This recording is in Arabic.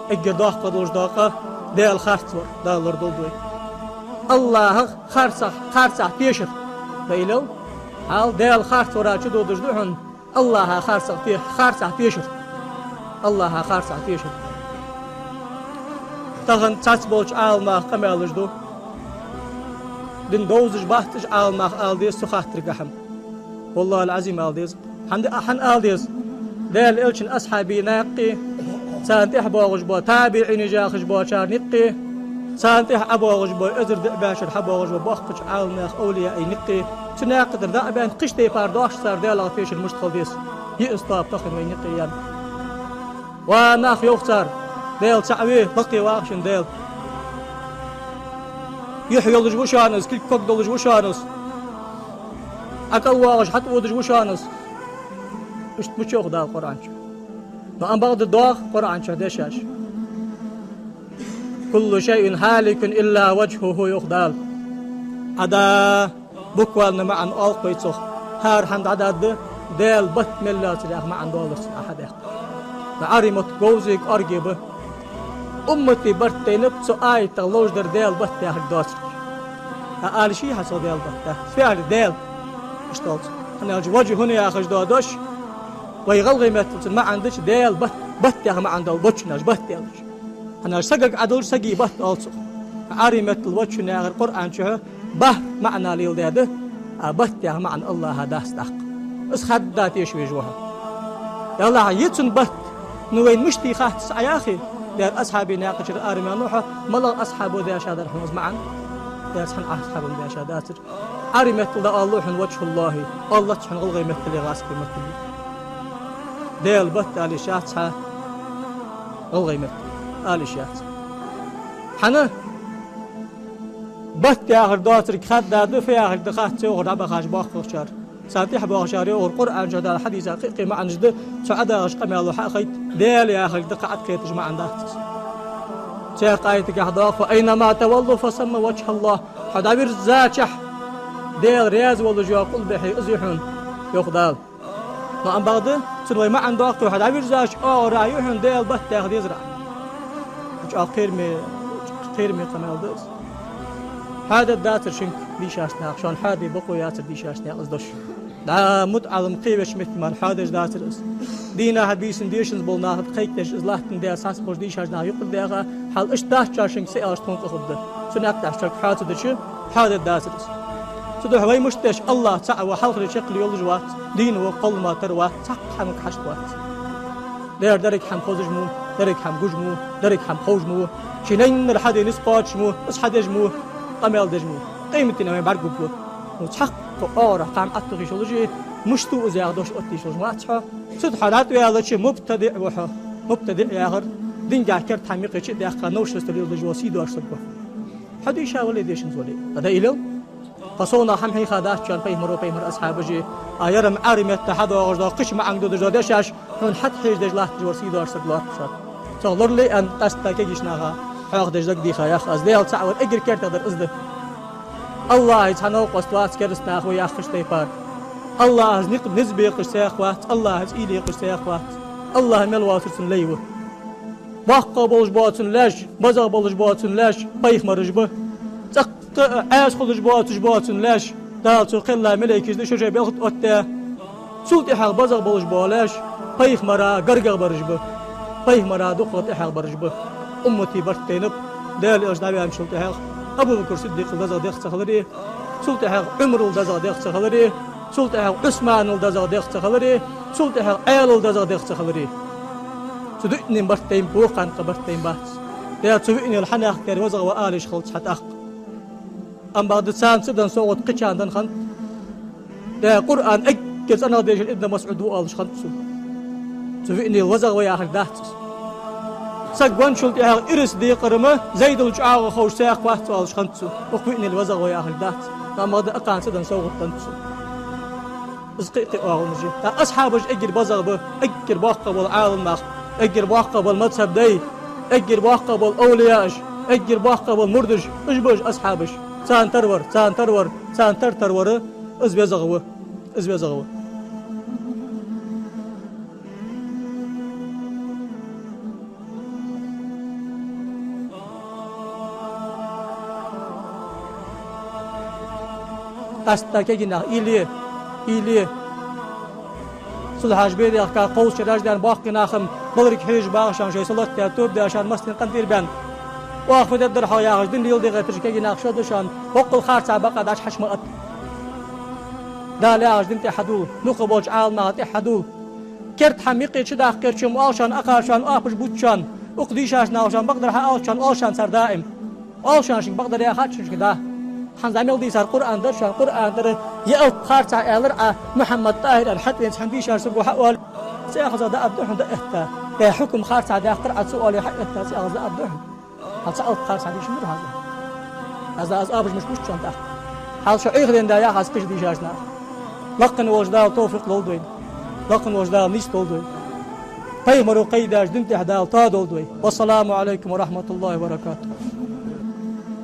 اگر داخ قدوش داقه دل خرطور دالر دولدوی الله خرصح پیشر بیلو حال دل خرطورا چه دودش دهن الله خرصح پیشر الله خرصح پیشر تغن تاس بولش آلماخ قمالش دو دين دوزش باhtش آلماخ آلديز سخاطر قحم والله العظيم آلديز حمد أحن آلديز ديل إلشن أصحابي ناقي سانتح باغش با تابعين جاخش با شار نقي سانتح أباغش با إزر دعباشر حباغش با باخش آلماخ أولياء نقي سناقدر دعبان قشتي بارداش صار ديل غفيش المشتخل ديس يأستاب تخن وينقي يعني وناخ يوختار ديل تعويه بقي واخشن ديل يحيى وشانس كل كوك وشانس أكل واغش حتى ودج وشانس مش بتشوف ده القرآن ما أن بعض الدواخ قرآن شهدشاش كل شيء هالك إلا وجهه يخدال عدا بكوالنا معا ألقيتوخ هار حمد عدد ديل بط ملات رياخ معا دولس أحد عرمت جوزيك أرجبه أمتي برتينب سو آي تغلوش در ديل بط ياخد دوسر قال شي حصل ديل بط فعل ديل اشتغلت أنا وجه هنا ياخد دودش ويغلغي مثل ما عندش ديل بط ياخد ما عنده بطشناش بط يالش أنا سقق عدل سقي بط ألصق عرمت الوجه ناغر القرآن شو به معنى ليل داده بط ياخد معنى الله هذا استحق اسخد داتي شوي جوها يلا يتسن بط نوين مشتي خاطس يا أخي دير أصحابي ناقش الآرمي نوحة ملا أصحابه دي أشهد الحمص معا دير سحن أصحابهم دي أشهد آتر أرمت الله وجه الله تحن غلغي مثل غاسك مثل ديل بط آلي شاتها غلغي مثل آلي شات حنا بط يا آخر داتر كخد دادو في آخر دخات سيوغر عبا خاش باخر شار ساتيح باغشاري والقرآن جدا الحديث حقيقي ما عنجد سعدا غشقا مالو حقيت ديل يا أخي دقعت كيتج ما عندها شيخ آيتك أحضاف وأينما تولوا فسمى وجه الله حدابير زاتح ديل رياز والو جوا قل بحي أزيحون يخدال ما عن بعض سنوي ما عنده أخطو حدابير زاش رايحون ديل بط ياخد يزرع وش خير مي قمال ديس هذا الداتر شنك ديشاشنا عشان حادي بقو ياتر ديشاشنا أصدش دا متعلم قيبش مثل ما حادش داتر اس دينا هبيسن ديشنز بولنا قيكتش ازلاحتن ديا ساس بوش ديشاشنا يقل ديغا حال اش داش شنك سياش تونق خبده سناك داشترك حاتو دشو حادة داتر اس سدو هواي مشتش الله تعا وحلق لشكل يولجوات دين وقل ما تروات تق حمك حشتوات دير درك حم خوزجمو درك حم جوجمو درك حم خوجمو شنين الحدي نسقات شمو اصحد يجمو قمال دجمو قيمتنا ما برقبو وتحق قارة قام أتقي شلوجي مشتو زيادوش أتي شلوج ما أتحا سد حالات ويا شيء مبتدئ وحا مبتدئ يا غير دين جاكر تحميق شيء دقة نوش استريل دجواسي دار سبب حد يشاول يديشن زولي هذا إلو فصونا هم هي خدات كان فيمر أصحاب جي أيرم عارم يتحد وغجدا قش مع عندو دجادشاش هن حد حيج دجلاه دجواسي دار سبب صار لي أن تستكي جشناها حاق دجلك دي خياخ أزديال تعور إجر كرت هذا الأزده الله يتحنو قصوات كرسنا أخوي ياخش تيبار الله نق نزبي قشتاخوات الله إيلي قشتاخوات الله ملواتر سنليوه باقا بولج باتن لاش بزغ بولج باتن لاش بايخ مرجبه تق عاش خلج باتن لاش دالتو قلا ملائكة دي شجع بياخد أتا سلطي حق بزغ بولج بالاش بايخ مرا قرقغ برجبه بايخ مرا دقلت إحق برجبه أمتي برتينب دال أجنبي عن سلطي حق أبو بكر صديق الدزا ديخ تخلري سلطي حق عمر الدزا ديخ تخلري سلطي حق عثمان الدزا ديخ تخلري سلطي حق عيال الدزا ديخ تخلري سدقني برتين بوقان قبرتين بات يا تسويني الحناخ كان وزغ وآلش خلط حتى أخ أم بعد سان سدن صوت قشان دن خن يا قرآن أكس أنا ديش ابن مسعود وآلش خلط سويني الوزغ ويا أخر دهت سقوان شلت أهل إرس دي قرمة زيد الجعاغ خوش ساق واحد والش خنتسو وقوئني الوزغ ويا أهل دات ما هذا أقان سدن سوق تنتسو إزقيقي أهل نجي تا أصحابج أجر بزغ به أجر باقة بالعالم ماخ أجر باقة بالمذهب دي أجر باقة بالأولياءش أجر باقة بالمردج إجبج أصحابش سان ترور إزبيزغوه قصد كينا إلي صلحاش بيدي أخكا قوس شراج دان باقنا خم بلرك حيج باغشان شي صلوت تاتوب داشان مستن قندير بان واخفد الدرحا ياغش دين يول دي غترش كينا خشدشان وقل خارصا بقى داش حشمت دالي دين تحدو نقبوج عالنا تحدو كرت حميقي شدا كرشم آشان أقاشان آبش بوتشان أقديشاش ناوشان بقدر حاوشان آشان سر دائم آشان شك بقدر يا خاتش كده حنزامل دي سر قرآن درشان قرآن در يأل خارصا إلر محمد طاهر الحد ينسحن بيشار سبو حوال سيأخذ دا أبدوحن دا إهتا يا حكم خارصا دا قرأت سؤالي حق إهتا سيأخذ دا أبدوحن هل سألت خارصا دي شمر هذا هذا آبش مش بوتشان دا هل شو إيغدين دا يا خاص قش دي شاشنا لقن وجدا توفيق لولدوين لقن وجدا نيست لولدوين طيب مرو قيداش دنت إحدال تاد لولدوين والسلام عليكم ورحمة الله وبركاته